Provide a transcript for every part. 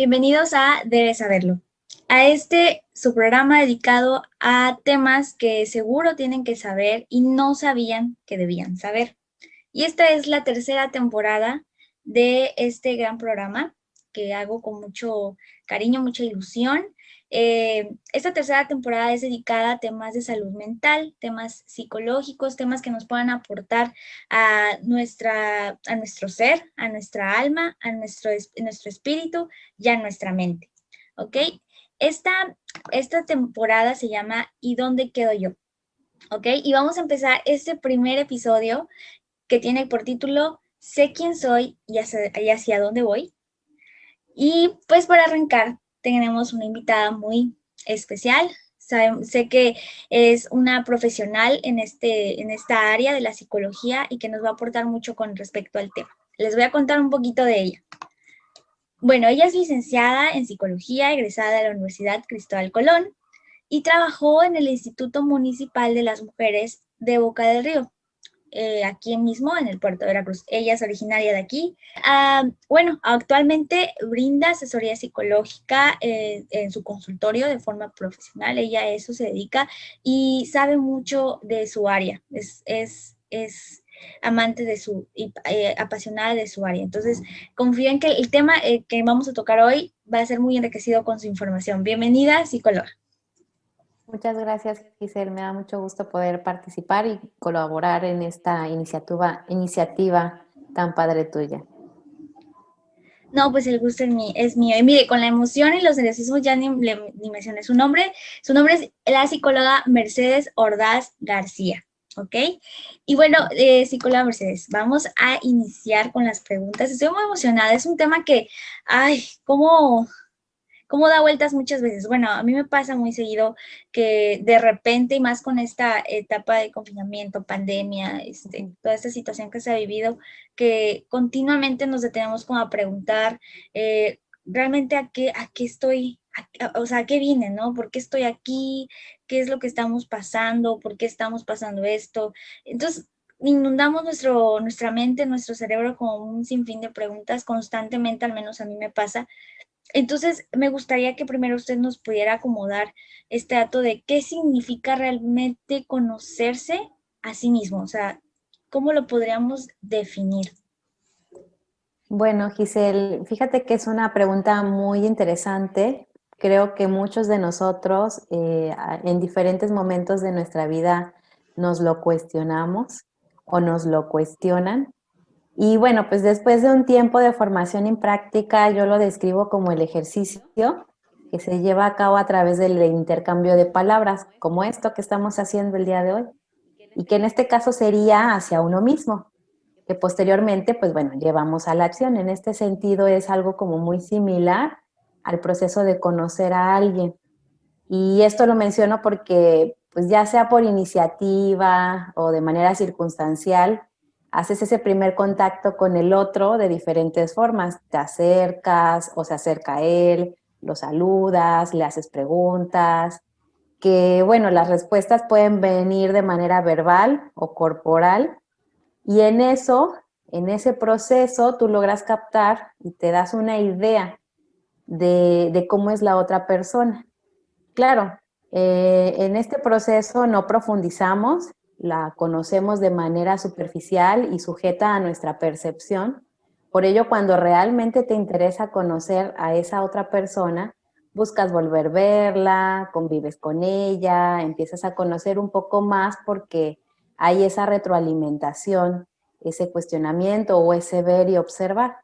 Bienvenidos a Debes Saberlo, a este su programa dedicado a temas que seguro tienen que saber y no sabían que debían saber. Y esta es la tercera temporada de este gran programa que hago con mucho cariño, mucha ilusión. Esta tercera temporada es dedicada a temas de salud mental, temas psicológicos, temas que nos puedan aportar a nuestro ser, a nuestra alma, nuestro espíritu y a nuestra mente. ¿Ok? Esta temporada se llama ¿Y dónde quedo yo? ¿Ok? Y vamos a empezar este primer episodio que tiene por título Sé quién soy y hacia dónde voy. Y pues para arrancar, tenemos una invitada muy especial. Sé que es una profesional en esta área de la psicología y que nos va a aportar mucho con respecto al tema. Les voy a contar un poquito de ella. Bueno, ella es licenciada en psicología, egresada de la Universidad Cristóbal Colón y trabajó en el Instituto Municipal de las Mujeres de Boca del Río, aquí mismo en el puerto de Veracruz. Ella es originaria de aquí. Bueno, actualmente brinda asesoría psicológica en su consultorio de forma profesional. Ella a eso se dedica y sabe mucho de su área. Es amante de apasionada de su área. Entonces, confío en que el tema que vamos a tocar hoy va a ser muy enriquecido con su información. Bienvenida, psicóloga. Muchas gracias, Giselle. Me da mucho gusto poder participar y colaborar en esta iniciativa tan padre tuya. No, pues el gusto es mío. Y mire, con la emoción y los nerviosismos ya ni mencioné su nombre. Su nombre es la psicóloga Mercedes Ordaz García, ¿ok? Y bueno, psicóloga Mercedes, vamos a iniciar con las preguntas. Estoy muy emocionada. Es un tema que, ay, cómo da vueltas muchas veces. Bueno, a mí me pasa muy seguido que de repente, y más con esta etapa de confinamiento, pandemia, toda esta situación que se ha vivido, que continuamente nos detenemos como a preguntar realmente a qué estoy, o sea, a qué vine, ¿no? ¿Por qué estoy aquí? ¿Qué es lo que estamos pasando? ¿Por qué estamos pasando esto? Entonces, inundamos nuestra mente, nuestro cerebro con un sinfín de preguntas constantemente, al menos a mí me pasa. Entonces, me gustaría que primero usted nos pudiera acomodar este dato de qué significa realmente conocerse a sí mismo, o sea, ¿cómo lo podríamos definir? Bueno, Giselle, fíjate que es una pregunta muy interesante. Creo que muchos de nosotros en diferentes momentos de nuestra vida nos lo cuestionamos o nos lo cuestionan. Y bueno, pues después de un tiempo de formación en práctica, yo lo describo como el ejercicio que se lleva a cabo a través del intercambio de palabras, como esto que estamos haciendo el día de hoy, y que en este caso sería hacia uno mismo, que posteriormente, pues bueno, llevamos a la acción. En este sentido es algo como muy similar al proceso de conocer a alguien. Y esto lo menciono porque, pues ya sea por iniciativa o de manera circunstancial, haces ese primer contacto con el otro de diferentes formas. Te acercas o se acerca a él, lo saludas, le haces preguntas, que bueno, las respuestas pueden venir de manera verbal o corporal. Y en ese proceso, tú logras captar y te das una idea de cómo es la otra persona. Claro, en este proceso no profundizamos, la conocemos de manera superficial y sujeta a nuestra percepción. Por ello, cuando realmente te interesa conocer a esa otra persona, buscas volver a verla, convives con ella, empiezas a conocer un poco más porque hay esa retroalimentación, ese cuestionamiento o ese ver y observar.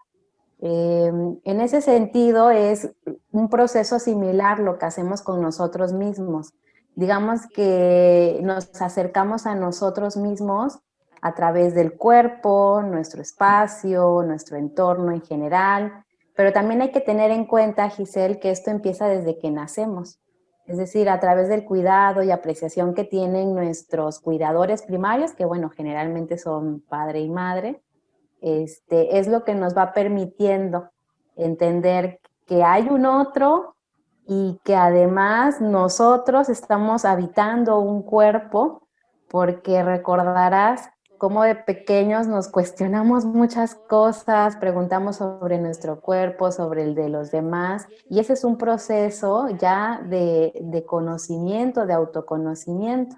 En ese sentido es un proceso similar lo que hacemos con nosotros mismos. Digamos que nos acercamos a nosotros mismos a través del cuerpo, nuestro espacio, nuestro entorno en general, pero también hay que tener en cuenta, Giselle, que esto empieza desde que nacemos. Es decir, a través del cuidado y apreciación que tienen nuestros cuidadores primarios, que bueno, generalmente son padre y madre, es lo que nos va permitiendo entender que hay un otro y que además nosotros estamos habitando un cuerpo, porque recordarás cómo de pequeños nos cuestionamos muchas cosas, preguntamos sobre nuestro cuerpo, sobre el de los demás, y ese es un proceso ya de conocimiento, de autoconocimiento.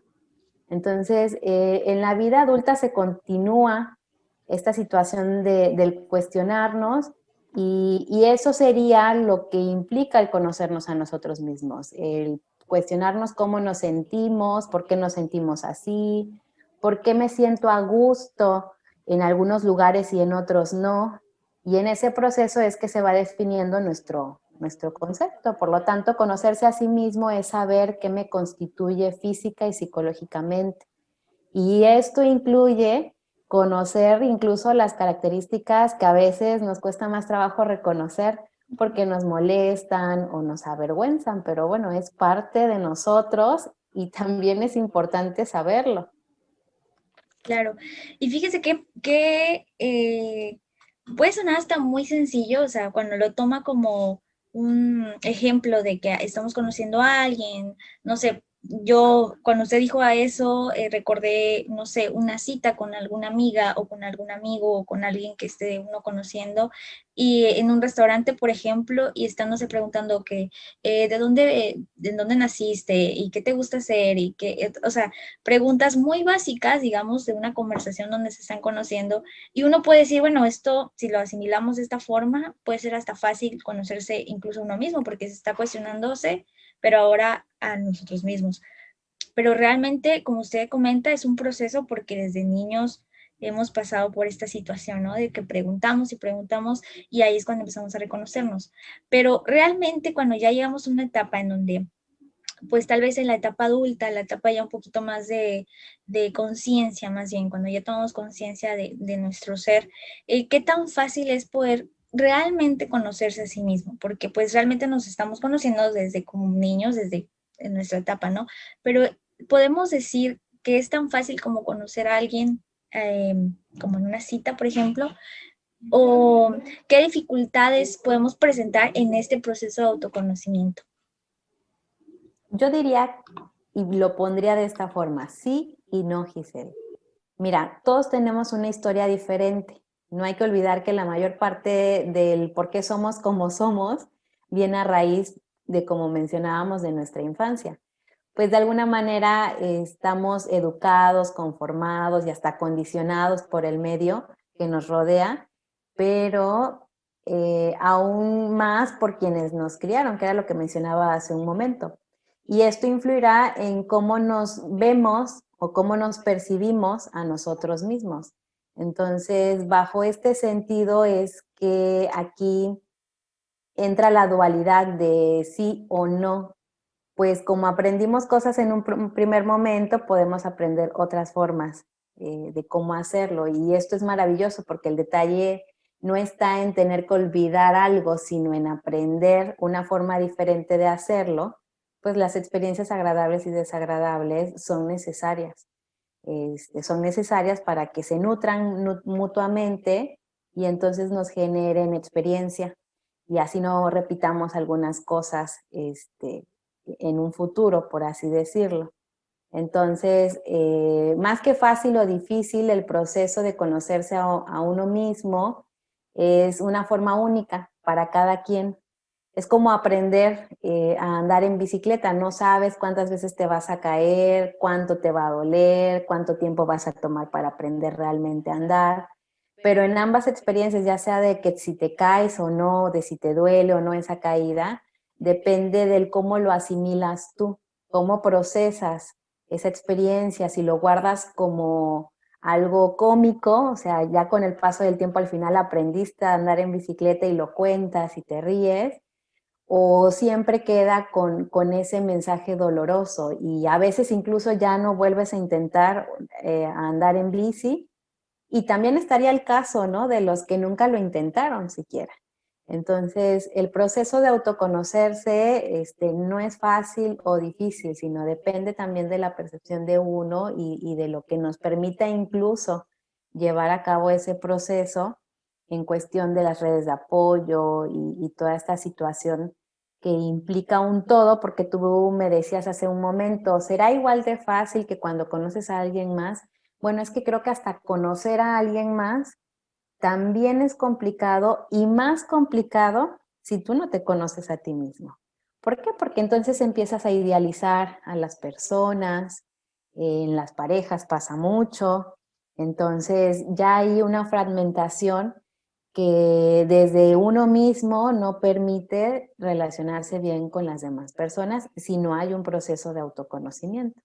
Entonces, en la vida adulta se continúa esta situación del cuestionarnos y eso sería lo que implica el conocernos a nosotros mismos, el cuestionarnos cómo nos sentimos, por qué nos sentimos así, por qué me siento a gusto en algunos lugares y en otros no. Y en ese proceso es que se va definiendo nuestro concepto. Por lo tanto, conocerse a sí mismo es saber qué me constituye física y psicológicamente. Y esto incluye conocer incluso las características que a veces nos cuesta más trabajo reconocer porque nos molestan o nos avergüenzan, pero bueno, es parte de nosotros y también es importante saberlo. Claro. Y fíjese que puede sonar hasta muy sencillo, o sea, cuando lo toma como un ejemplo de que estamos conociendo a alguien, no sé, yo cuando usted dijo a eso, recordé, no sé, una cita con alguna amiga o con algún amigo o con alguien que esté uno conociendo y en un restaurante, por ejemplo, y estándose preguntando que de dónde naciste y qué te gusta hacer y qué, o sea, preguntas muy básicas, digamos, de una conversación donde se están conociendo y uno puede decir, bueno, esto, si lo asimilamos de esta forma, puede ser hasta fácil conocerse incluso uno mismo porque se está cuestionándose, pero ahora a nosotros mismos. Pero realmente, como usted comenta, es un proceso porque desde niños hemos pasado por esta situación, ¿no? De que preguntamos y preguntamos y ahí es cuando empezamos a reconocernos. Pero realmente cuando ya llegamos a una etapa en donde pues tal vez en la etapa adulta, la etapa ya un poquito más de conciencia, más bien, cuando ya tomamos conciencia de nuestro ser, ¿qué tan fácil es poder realmente conocerse a sí mismo? Porque pues realmente nos estamos conociendo desde como niños, desde en nuestra etapa, ¿no? Pero podemos decir que es tan fácil como conocer a alguien, eh, como en una cita, por ejemplo, o qué dificultades podemos presentar en este proceso de autoconocimiento. Yo diría, y lo pondría de esta forma, sí y no, Giselle. Mira, todos tenemos una historia diferente. No hay que olvidar que la mayor parte del por qué somos como somos viene a raíz de, como mencionábamos, de nuestra infancia. Pues de alguna manera estamos educados, conformados y hasta condicionados por el medio que nos rodea, pero aún más por quienes nos criaron, que era lo que mencionaba hace un momento. Y esto influirá en cómo nos vemos o cómo nos percibimos a nosotros mismos. Entonces, bajo este sentido es que aquí entra la dualidad de sí o no. Pues como aprendimos cosas en un primer momento, podemos aprender otras formas de cómo hacerlo. Y esto es maravilloso porque el detalle no está en tener que olvidar algo, sino en aprender una forma diferente de hacerlo, pues las experiencias agradables y desagradables son necesarias. Son necesarias para que se nutran mutuamente y entonces nos generen experiencia y así no repitamos algunas cosas en un futuro, por así decirlo. Entonces, más que fácil o difícil, el proceso de conocerse a uno mismo es una forma única para cada quien. Es como aprender a andar en bicicleta. No sabes cuántas veces te vas a caer, cuánto te va a doler, cuánto tiempo vas a tomar para aprender realmente a andar. Pero en ambas experiencias, ya sea de que si te caes o no, de si te duele o no esa caída, depende del cómo lo asimilas tú, cómo procesas esa experiencia, si lo guardas como algo cómico, o sea, ya con el paso del tiempo al final aprendiste a andar en bicicleta y lo cuentas y te ríes, o siempre queda con ese mensaje doloroso y a veces incluso ya no vuelves a intentar andar en bici y también estaría el caso, ¿no? De los que nunca lo intentaron siquiera. Entonces, el proceso de autoconocerse no es fácil o difícil, sino depende también de la percepción de uno y de lo que nos permita incluso llevar a cabo ese proceso en cuestión de las redes de apoyo y toda esta situación que implica un todo, porque tú me decías hace un momento, ¿será igual de fácil que cuando conoces a alguien más? Bueno, es que creo que hasta conocer a alguien más también es complicado y más complicado si tú no te conoces a ti mismo. ¿Por qué? Porque entonces empiezas a idealizar a las personas, en las parejas pasa mucho, entonces ya hay una fragmentación que desde uno mismo no permite relacionarse bien con las demás personas si no hay un proceso de autoconocimiento.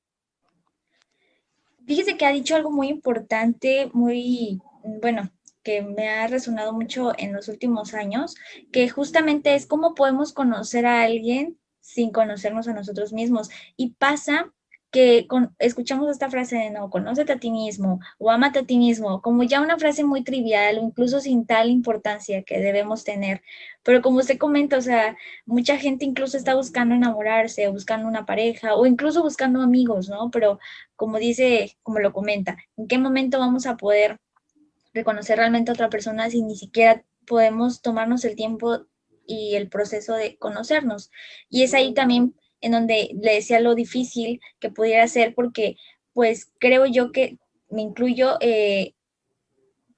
Fíjese que ha dicho algo muy importante, muy, bueno, que me ha resonado mucho en los últimos años, que justamente es cómo podemos conocer a alguien sin conocernos a nosotros mismos. Y pasa que escuchamos esta frase de no, conócete a ti mismo o ámate a ti mismo, como ya una frase muy trivial o incluso sin tal importancia que debemos tener. Pero como usted comenta, o sea, mucha gente incluso está buscando enamorarse, buscando una pareja o incluso buscando amigos, ¿no? Pero como dice, como lo comenta, ¿en qué momento vamos a poder reconocer realmente a otra persona si ni siquiera podemos tomarnos el tiempo y el proceso de conocernos? Y es ahí también en donde le decía lo difícil que pudiera ser porque pues creo yo que me incluyo,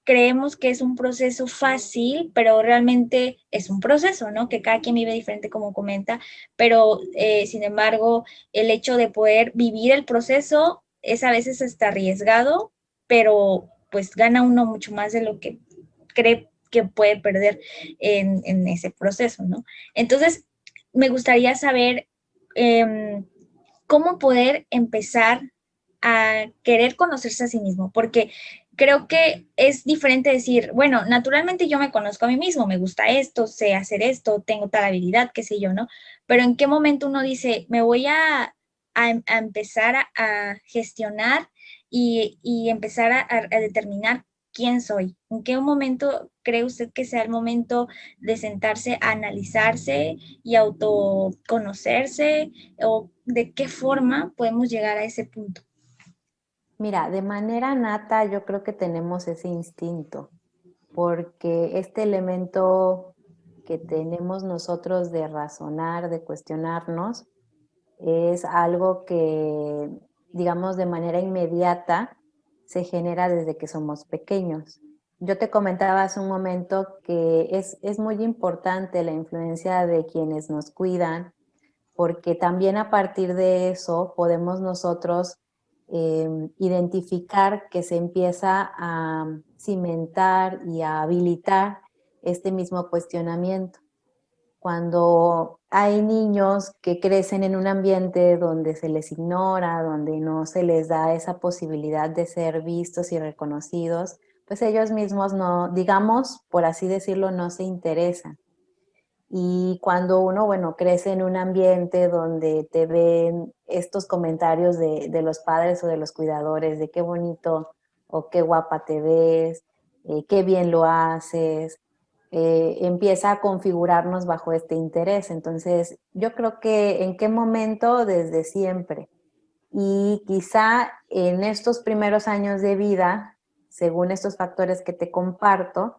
creemos que es un proceso fácil, pero realmente es un proceso, ¿no? Que cada quien vive diferente, como comenta, pero sin embargo, el hecho de poder vivir el proceso es a veces hasta arriesgado, pero pues gana uno mucho más de lo que cree que puede perder en ese proceso, ¿no? Entonces, me gustaría saber cómo poder empezar a querer conocerse a sí mismo, porque creo que es diferente decir, bueno, naturalmente yo me conozco a mí mismo, me gusta esto, sé hacer esto, tengo tal habilidad, qué sé yo, ¿no? Pero en qué momento uno dice, me voy a empezar a gestionar y empezar a determinar quién soy. ¿En qué momento cree usted que sea el momento de sentarse a analizarse y autoconocerse o de qué forma podemos llegar a ese punto? Mira, de manera nata yo creo que tenemos ese instinto, porque este elemento que tenemos nosotros de razonar, de cuestionarnos, es algo que, digamos, de manera inmediata se genera desde que somos pequeños. Yo te comentaba hace un momento que es muy importante la influencia de quienes nos cuidan, porque también a partir de eso podemos nosotros identificar que se empieza a cimentar y a habilitar este mismo cuestionamiento. Cuando hay niños que crecen en un ambiente donde se les ignora, donde no se les da esa posibilidad de ser vistos y reconocidos, pues ellos mismos no, digamos, por así decirlo, no se interesan. Y cuando uno, bueno, crece en un ambiente donde te ven estos comentarios de los padres o de los cuidadores, de qué bonito o qué guapa te ves, qué bien lo haces, empieza a configurarnos bajo este interés. Entonces, yo creo que en qué momento, desde siempre. Y quizá en estos primeros años de vida, según estos factores que te comparto,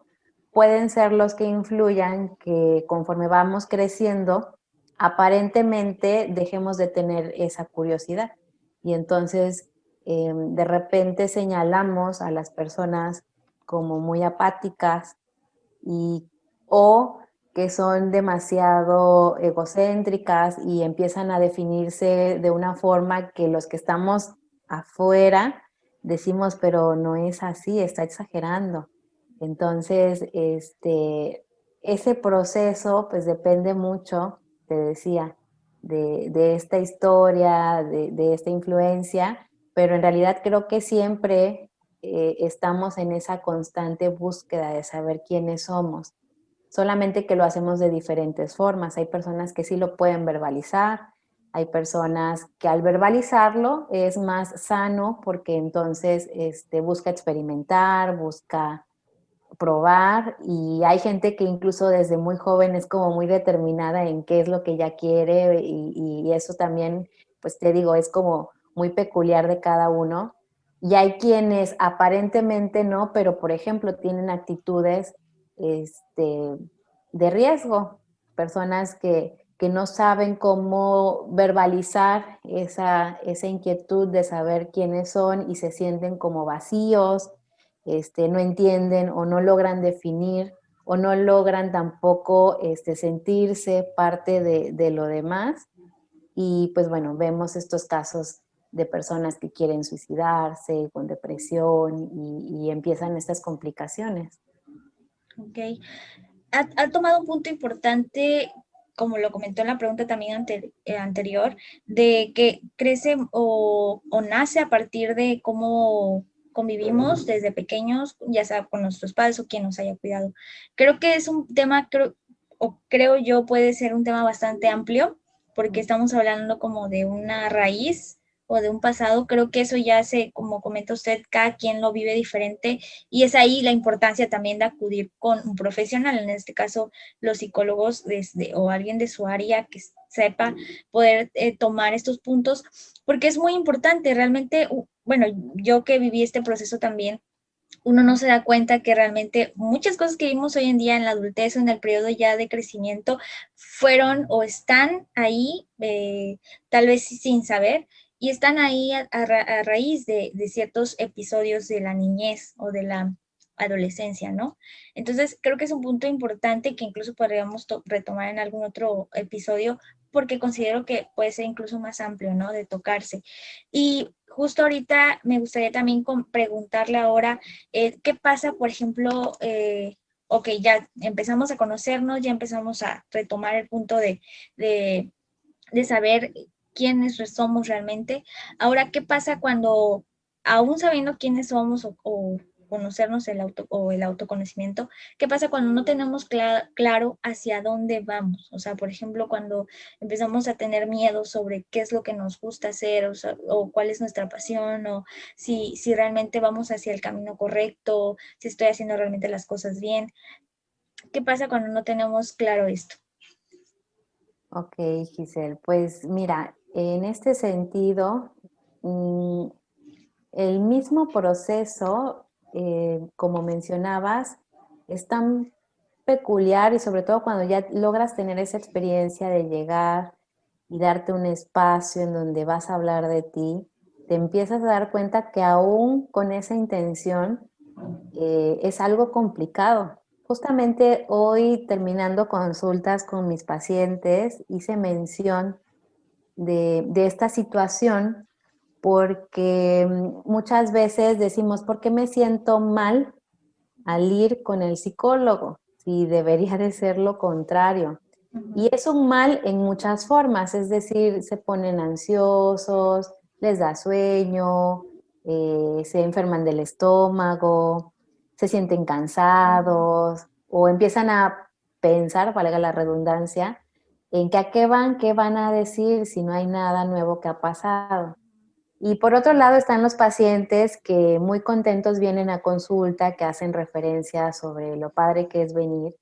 pueden ser los que influyan que conforme vamos creciendo, aparentemente dejemos de tener esa curiosidad. Y entonces, de repente señalamos a las personas como muy apáticas y, o que son demasiado egocéntricas y empiezan a definirse de una forma que los que estamos afuera decimos, pero no es así, está exagerando. Entonces, ese proceso pues depende mucho, te decía, de esta historia, de esta influencia, pero en realidad creo que siempre estamos en esa constante búsqueda de saber quiénes somos, solamente que lo hacemos de diferentes formas. Hay personas que sí lo pueden verbalizar, hay personas que al verbalizarlo es más sano porque entonces busca experimentar, busca probar y hay gente que incluso desde muy joven es como muy determinada en qué es lo que ella quiere y eso también, pues te digo, es como muy peculiar de cada uno. Y hay quienes aparentemente no, pero por ejemplo tienen actitudes este, de riesgo, personas que no saben cómo verbalizar esa inquietud de saber quiénes son y se sienten como vacíos, no entienden o no logran definir o no logran tampoco sentirse parte de lo demás. Y pues bueno, vemos estos casos de personas que quieren suicidarse con depresión y empiezan estas complicaciones. Ok. Ha tomado un punto importante, como lo comentó en la pregunta también anterior, de que crece o nace a partir de cómo convivimos desde pequeños, ya sea con nuestros padres o quien nos haya cuidado. Creo que es un tema, creo yo, puede ser un tema bastante amplio, porque estamos hablando como de una raíz o de un pasado. Creo que eso ya se, como comenta usted, cada quien lo vive diferente y es ahí la importancia también de acudir con un profesional, en este caso los psicólogos o alguien de su área que sepa poder tomar estos puntos, porque es muy importante realmente, bueno, yo que viví este proceso también, uno no se da cuenta que realmente muchas cosas que vimos hoy en día en la adultez o en el periodo ya de crecimiento fueron o están ahí, tal vez sin saber, y están ahí a raíz de ciertos episodios de la niñez o de la adolescencia, ¿no? Entonces, creo que es un punto importante que incluso podríamos retomar en algún otro episodio, porque considero que puede ser incluso más amplio, ¿no? De tocarse. Y justo ahorita me gustaría también preguntarle ahora, ¿qué pasa, por ejemplo, ok, ya empezamos a conocernos, ya empezamos a retomar el punto de, de saber quiénes somos realmente? Ahora, ¿qué pasa cuando, aún sabiendo quiénes somos o conocernos o el autoconocimiento, qué pasa cuando no tenemos claro hacia dónde vamos? O sea, por ejemplo, cuando empezamos a tener miedo sobre qué es lo que nos gusta hacer o cuál es nuestra pasión o si realmente vamos hacia el camino correcto, si estoy haciendo realmente las cosas bien. ¿Qué pasa cuando no tenemos claro esto? Ok, Giselle, pues mira, en este sentido, mm, el mismo proceso, como mencionabas, es tan peculiar y sobre todo cuando ya logras tener esa experiencia de llegar y darte un espacio en donde vas a hablar de ti, te empiezas a dar cuenta que aún con esa intención es algo complicado. Justamente hoy terminando consultas con mis pacientes hice mención de esta situación porque muchas veces decimos, ¿por qué me siento mal al ir con el psicólogo? Si debería de ser lo contrario. Y es un mal en muchas formas, es decir, se ponen ansiosos, les da sueño, se enferman del estómago, se sienten cansados o empiezan a pensar, valga la redundancia, en que a qué van a decir si no hay nada nuevo que ha pasado. Y por otro lado están los pacientes que muy contentos vienen a consulta, que hacen referencia sobre lo padre que es venir.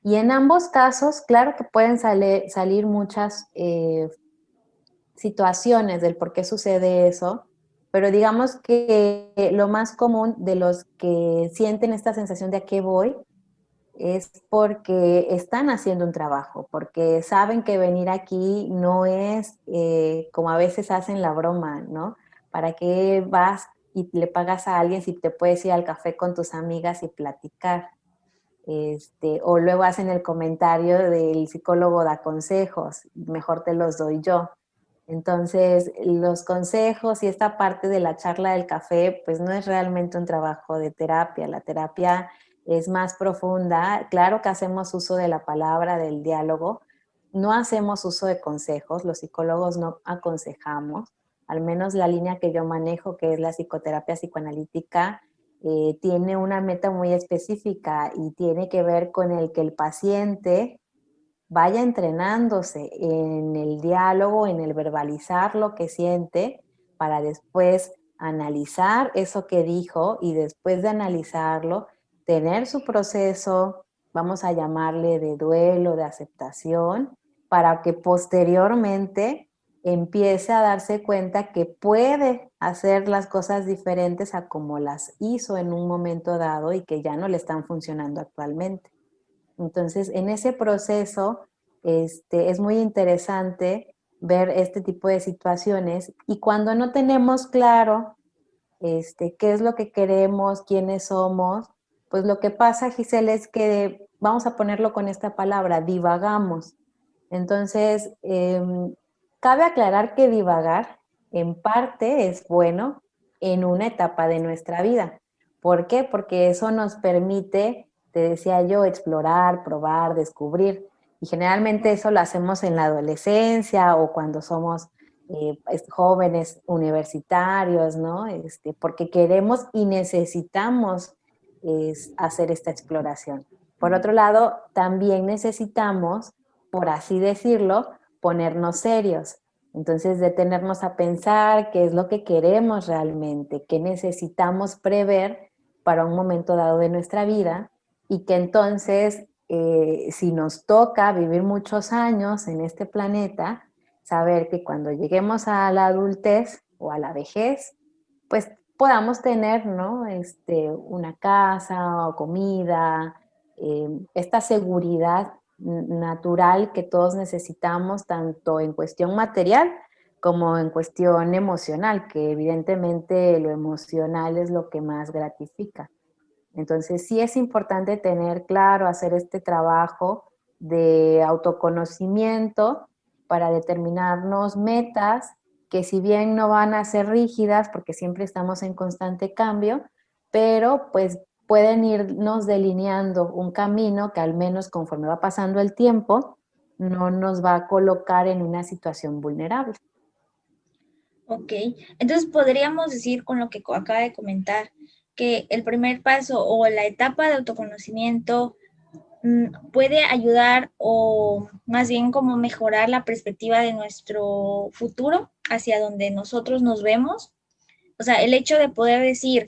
Y en ambos casos, claro que pueden salir muchas situaciones del por qué sucede eso, pero digamos que lo más común de los que sienten esta sensación de a qué voy es porque están haciendo un trabajo, porque saben que venir aquí no es como a veces hacen la broma, ¿no? ¿Para qué vas y le pagas a alguien si te puedes ir al café con tus amigas y platicar? O luego hacen el comentario del psicólogo da consejos, mejor te los doy yo. Entonces, los consejos y esta parte de la charla del café, pues no es realmente un trabajo de terapia. La terapia es más profunda. Claro que hacemos uso de la palabra, del diálogo. No hacemos uso de consejos. Los psicólogos no aconsejamos. Al menos la línea que yo manejo, que es la psicoterapia psicoanalítica, tiene una meta muy específica y tiene que ver con el que el paciente vaya entrenándose en el diálogo, en el verbalizar lo que siente, para después analizar eso que dijo y después de analizarlo, tener su proceso, vamos a llamarle de duelo, de aceptación, para que posteriormente empiece a darse cuenta que puede hacer las cosas diferentes a como las hizo en un momento dado y que ya no le están funcionando actualmente. Entonces, en ese proceso es muy interesante ver este tipo de situaciones y cuando no tenemos claro qué es lo que queremos, quiénes somos, pues lo que pasa, Giselle, es que, vamos a ponerlo con esta palabra, divagamos. Entonces, cabe aclarar que divagar en parte es bueno en una etapa de nuestra vida. ¿Por qué? Porque eso nos permite, te decía yo, explorar, probar, descubrir. Y generalmente eso lo hacemos en la adolescencia o cuando somos jóvenes universitarios, ¿no? Porque queremos y necesitamos hacer esta exploración. Por otro lado, también necesitamos, por así decirlo, ponernos serios. Entonces, detenernos a pensar qué es lo que queremos realmente, qué necesitamos prever para un momento dado de nuestra vida y que entonces, si nos toca vivir muchos años en este planeta, saber que cuando lleguemos a la adultez o a la vejez, pues podamos tener, ¿no? Una casa o comida, esta seguridad natural que todos necesitamos, tanto en cuestión material como en cuestión emocional, que evidentemente lo emocional es lo que más gratifica. Entonces sí es importante tener claro, hacer este trabajo de autoconocimiento para determinarnos metas que si bien no van a ser rígidas, porque siempre estamos en constante cambio, pero pues pueden irnos delineando un camino que al menos conforme va pasando el tiempo, no nos va a colocar en una situación vulnerable. Ok, entonces podríamos decir con lo que acaba de comentar que el primer paso o la etapa de autoconocimiento puede ayudar o más bien como mejorar la perspectiva de nuestro futuro hacia donde nosotros nos vemos. O sea, el hecho de poder decir,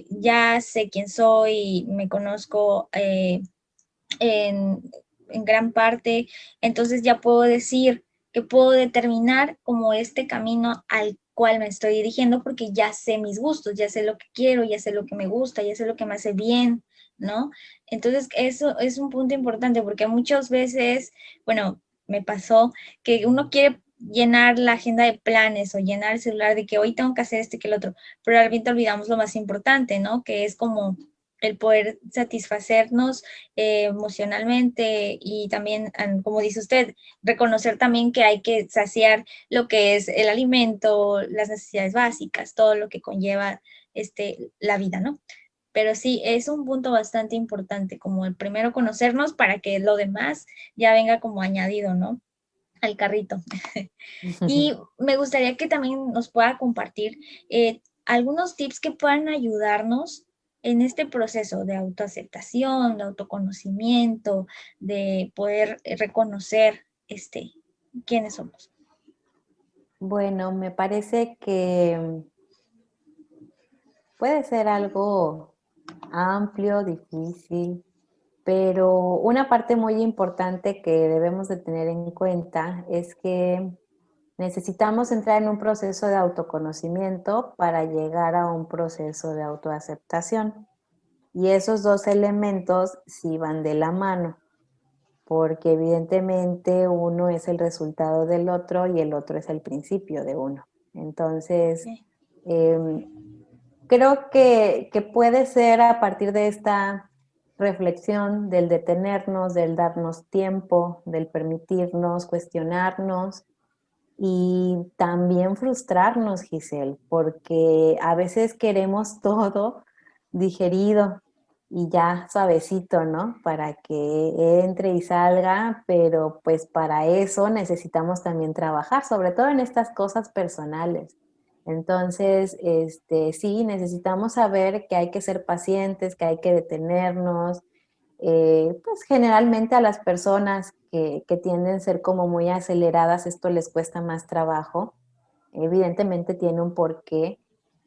ya sé quién soy, me conozco en, en gran parte, entonces ya puedo decir que puedo determinar como este camino al cual me estoy dirigiendo porque ya sé mis gustos, ya sé lo que quiero, ya sé lo que me gusta, ya sé lo que me hace bien, ¿no? Entonces eso es un punto importante porque muchas veces, bueno, me pasó que uno quiere llenar la agenda de planes o llenar el celular de que hoy tengo que hacer este que el otro, pero realmente olvidamos lo más importante, ¿no? Que es como el poder satisfacernos emocionalmente y también, como dice usted, reconocer también que hay que saciar lo que es el alimento, las necesidades básicas, todo lo que conlleva la vida, ¿no? Pero sí, es un punto bastante importante, como el primero conocernos para que lo demás ya venga como añadido, ¿no? Al carrito. Y me gustaría que también nos pueda compartir algunos tips que puedan ayudarnos en este proceso de autoaceptación, de autoconocimiento, de poder reconocer quiénes somos. Bueno, me parece que puede ser algo amplio, difícil, pero una parte muy importante que debemos de tener en cuenta es que necesitamos entrar en un proceso de autoconocimiento para llegar a un proceso de autoaceptación. Y esos dos elementos sí van de la mano, porque evidentemente uno es el resultado del otro y el otro es el principio de uno. Entonces, Okay. eh, creo que puede ser a partir de esta reflexión, del detenernos, del darnos tiempo, del permitirnos cuestionarnos y también frustrarnos, Giselle, porque a veces queremos todo digerido y ya suavecito, ¿no? Para que entre y salga, pero pues para eso necesitamos también trabajar, sobre todo en estas cosas personales. Entonces, sí, necesitamos saber que hay que ser pacientes, que hay que detenernos, pues generalmente a las personas que tienden a ser como muy aceleradas, esto les cuesta más trabajo. Evidentemente tiene un porqué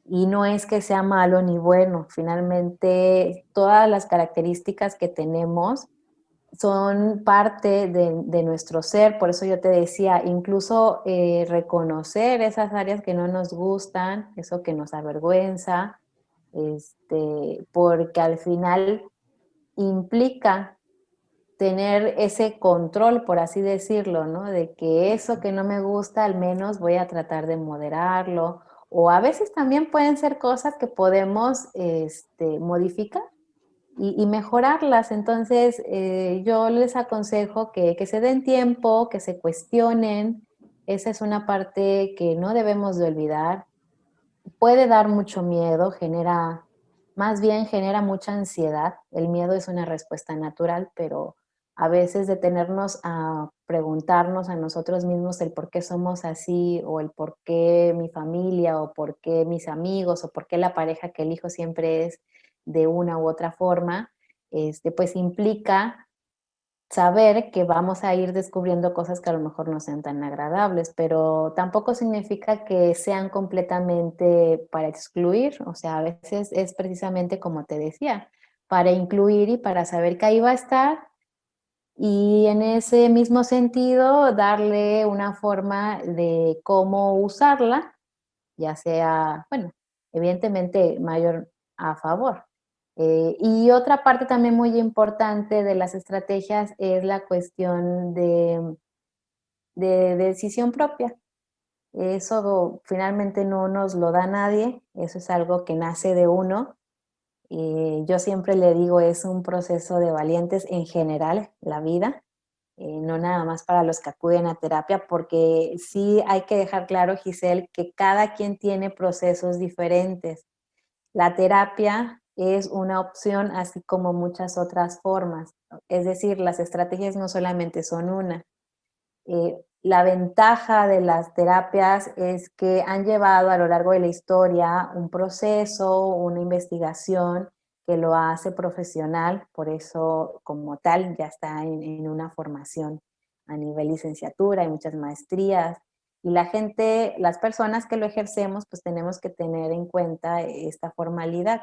y no es que sea malo ni bueno. Finalmente, todas las características que tenemos son parte de nuestro ser. Por eso yo te decía, incluso reconocer esas áreas que no nos gustan, eso que nos avergüenza, porque al final implica tener ese control, por así decirlo, ¿no? De que eso que no me gusta, al menos voy a tratar de moderarlo. O a veces también pueden ser cosas que podemos modificar y mejorarlas. Entonces, yo les aconsejo que se den tiempo, que se cuestionen. Esa es una parte que no debemos de olvidar. Puede dar mucho miedo, más bien genera mucha ansiedad. El miedo es una respuesta natural, pero a veces detenernos a preguntarnos a nosotros mismos el por qué somos así, o el por qué mi familia, o por qué mis amigos, o por qué la pareja que elijo siempre es de una u otra forma, pues implica saber que vamos a ir descubriendo cosas que a lo mejor no sean tan agradables, pero tampoco significa que sean completamente para excluir, o sea, a veces es precisamente como te decía, para incluir y para saber que ahí va a estar y en ese mismo sentido darle una forma de cómo usarla, ya sea, bueno, evidentemente mayor a favor. Y otra parte también muy importante de las estrategias es la cuestión de decisión propia. Eso finalmente no nos lo da nadie, eso es algo que nace de uno. Yo siempre le digo, es un proceso de valientes en general, la vida, no nada más para los que acuden a terapia, porque sí hay que dejar claro, Giselle, que cada quien tiene procesos diferentes. La terapia es una opción, así como muchas otras formas. Es decir, las estrategias no solamente son una. La ventaja de las terapias es que han llevado a lo largo de la historia un proceso, una investigación que lo hace profesional, por eso como tal ya está en una formación a nivel licenciatura, hay muchas maestrías, y la gente, las personas que lo ejercemos, pues tenemos que tener en cuenta esta formalidad.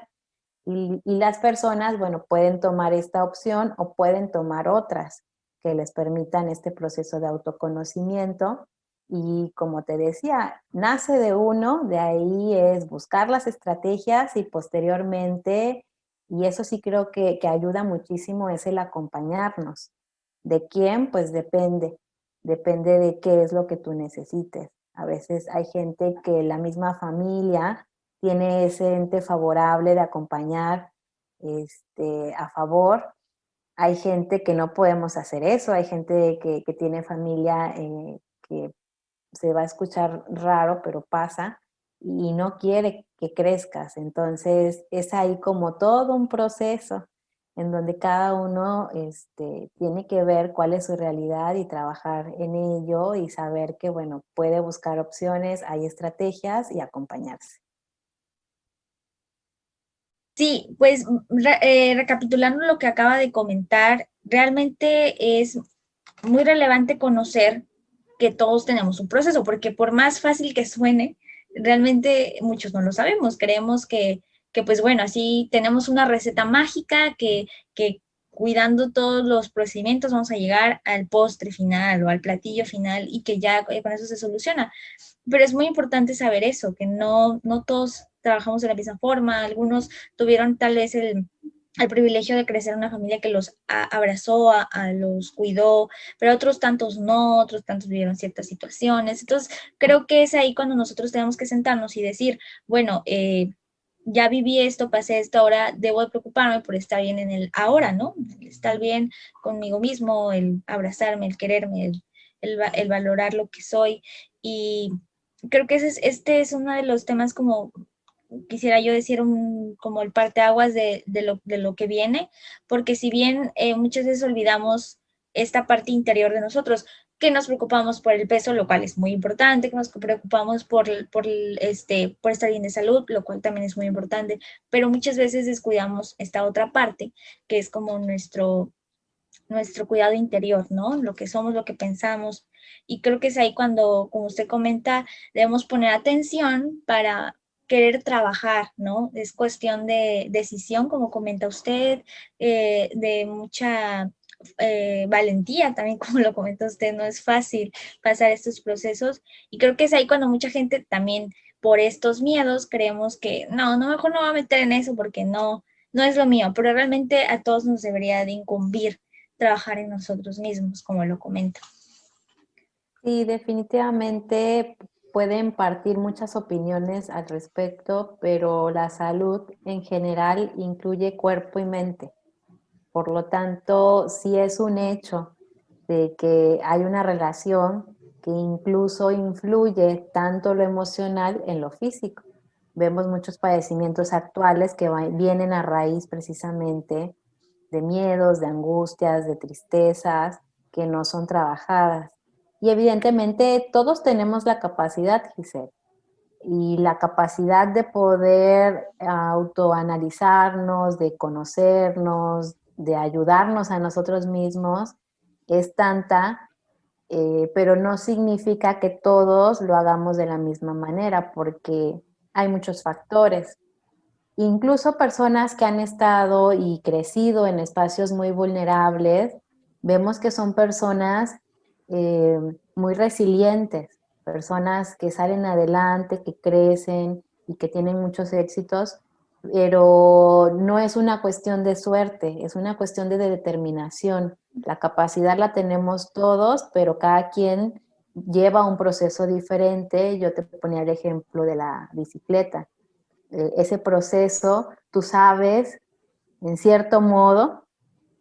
Y las personas, bueno, pueden tomar esta opción o pueden tomar otras que les permitan este proceso de autoconocimiento. Y como te decía, nace de uno, de ahí es buscar las estrategias y posteriormente, y eso sí creo que ayuda muchísimo, es el acompañarnos. ¿De quién? Pues depende de qué es lo que tú necesites. A veces hay gente que la misma familia tiene ese ente favorable de acompañar a favor. Hay gente que no podemos hacer eso, hay gente que tiene familia que se va a escuchar raro, pero pasa y no quiere que crezcas. Entonces es ahí como todo un proceso en donde cada uno tiene que ver cuál es su realidad y trabajar en ello y saber que, bueno, puede buscar opciones, hay estrategias y acompañarse. Sí, pues recapitulando lo que acaba de comentar, realmente es muy relevante conocer que todos tenemos un proceso, porque por más fácil que suene, realmente muchos no lo sabemos. Creemos que pues bueno, así tenemos una receta mágica que cuidando todos los procedimientos vamos a llegar al postre final o al platillo final y que ya con eso se soluciona. Pero es muy importante saber eso, que no todos trabajamos de la misma forma, algunos tuvieron tal vez el privilegio de crecer en una familia que los abrazó, los cuidó, pero otros tantos no, otros tantos vivieron ciertas situaciones. Entonces, creo que es ahí cuando nosotros tenemos que sentarnos y decir, bueno, ya viví esto, pasé esto, ahora debo de preocuparme por estar bien en el ahora, ¿no? El estar bien conmigo mismo, el abrazarme, el quererme, el valorar lo que soy. Y creo que este es uno de los temas como quisiera yo decir como el parteaguas de lo que viene, porque si bien muchas veces olvidamos esta parte interior de nosotros, que nos preocupamos por el peso, lo cual es muy importante, que nos preocupamos por estar bien de salud, lo cual también es muy importante, pero muchas veces descuidamos esta otra parte, que es como nuestro cuidado interior, ¿no? Lo que somos, lo que pensamos. Y creo que es ahí cuando, como usted comenta, debemos poner atención para querer trabajar, ¿no? Es cuestión de decisión, como comenta usted, de mucha valentía también, como lo comenta usted, no es fácil pasar estos procesos. Y creo que es ahí cuando mucha gente también por estos miedos creemos que no, mejor no me voy a meter en eso porque no es lo mío, pero realmente a todos nos debería de incumbir trabajar en nosotros mismos, como lo comenta. Sí, definitivamente pueden partir muchas opiniones al respecto, pero la salud en general incluye cuerpo y mente. Por lo tanto, sí es un hecho de que hay una relación que incluso influye tanto lo emocional en lo físico. Vemos muchos padecimientos actuales que vienen a raíz precisamente de miedos, de angustias, de tristezas que no son trabajadas. Y evidentemente todos tenemos la capacidad, Giselle, y la capacidad de poder autoanalizarnos, de conocernos, de ayudarnos a nosotros mismos es tanta, pero no significa que todos lo hagamos de la misma manera, porque hay muchos factores. Incluso personas que han estado y crecido en espacios muy vulnerables, vemos que son personas eh, muy resilientes, personas que salen adelante, que crecen y que tienen muchos éxitos, pero no es una cuestión de suerte, es una cuestión de determinación. La capacidad la tenemos todos, pero cada quien lleva un proceso diferente. Yo te ponía el ejemplo de la bicicleta. Ese proceso, tú sabes, en cierto modo,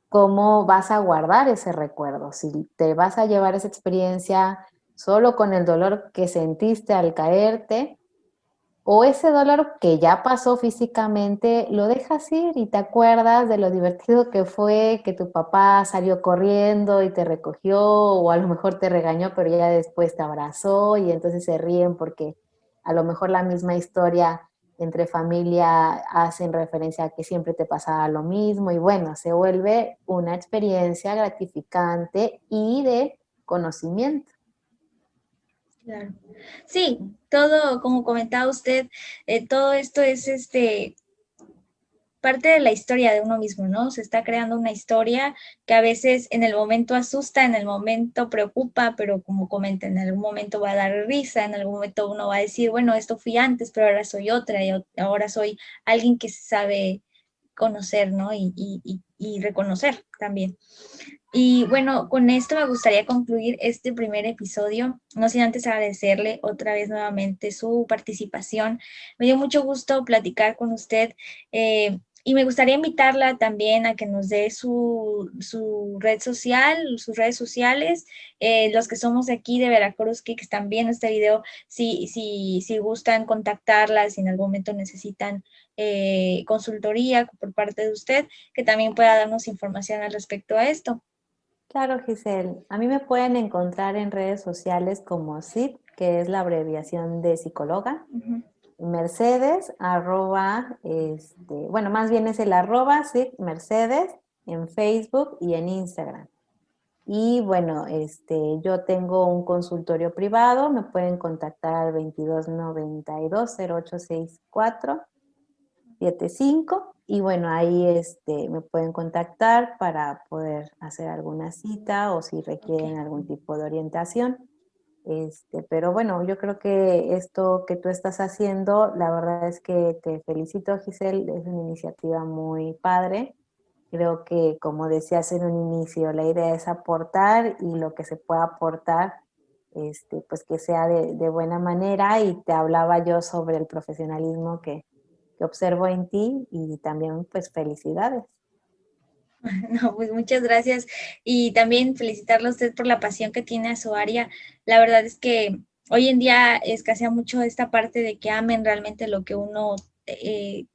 cómo vas a guardar ese recuerdo. Si te vas a llevar esa experiencia solo con el dolor que sentiste al caerte, o ese dolor que ya pasó físicamente, lo dejas ir y te acuerdas de lo divertido que fue, que tu papá salió corriendo y te recogió, o a lo mejor te regañó, pero ya después te abrazó y entonces se ríen porque a lo mejor la misma historia entre familia hacen referencia a que siempre te pasaba lo mismo y bueno, se vuelve una experiencia gratificante y de conocimiento. Claro. Sí, todo, como comentaba usted, todo esto es parte de la historia de uno mismo, ¿no? Se está creando una historia que a veces en el momento asusta, en el momento preocupa, pero como comenta, en algún momento va a dar risa, en algún momento uno va a decir, bueno, esto fui antes, pero ahora soy otra y ahora soy alguien que se sabe conocer, ¿no? Y reconocer también. Y bueno, con esto me gustaría concluir este primer episodio, no sin antes agradecerle otra vez nuevamente su participación. Me dio mucho gusto platicar con usted y me gustaría invitarla también a que nos dé su red social, sus redes sociales, los que somos de aquí de Veracruz, que están viendo este video, si gustan contactarla, si en algún momento necesitan consultoría por parte de usted, que también pueda darnos información al respecto a esto. Claro, Giselle. A mí me pueden encontrar en redes sociales como SIP, que es la abreviación de psicóloga. Ujú. Mercedes, arroba, bueno, más bien es el arroba SIP Mercedes en Facebook y en Instagram. Y bueno, yo tengo un consultorio privado, me pueden contactar al 2292-0864-75 y bueno, ahí me pueden contactar para poder hacer alguna cita o si requieren Ok. algún tipo de orientación. Pero bueno, yo creo que esto que tú estás haciendo, la verdad es que te felicito, Giselle, es una iniciativa muy padre. Creo que, como decías en un inicio, la idea es aportar y lo que se pueda aportar, pues que sea de buena manera. Y te hablaba yo sobre el profesionalismo que observo en ti y también pues felicidades. No, pues muchas gracias y también felicitarle a usted por la pasión que tiene a su área. La verdad es que hoy en día escasea mucho esta parte de que amen realmente lo que uno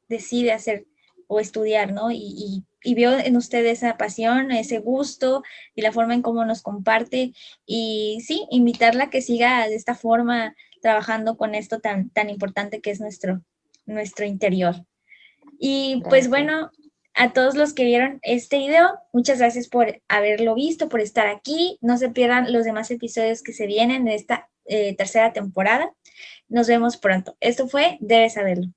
decide hacer o estudiar, ¿no? Y veo en usted esa pasión, ese gusto y la forma en cómo nos comparte. Y sí, invitarla a que siga de esta forma trabajando con esto tan importante que es nuestro interior. Y pues Gracias. bueno, a todos los que vieron este video, muchas gracias por haberlo visto, por estar aquí. No se pierdan los demás episodios que se vienen de esta tercera temporada. Nos vemos pronto. Esto fue Debes Saberlo.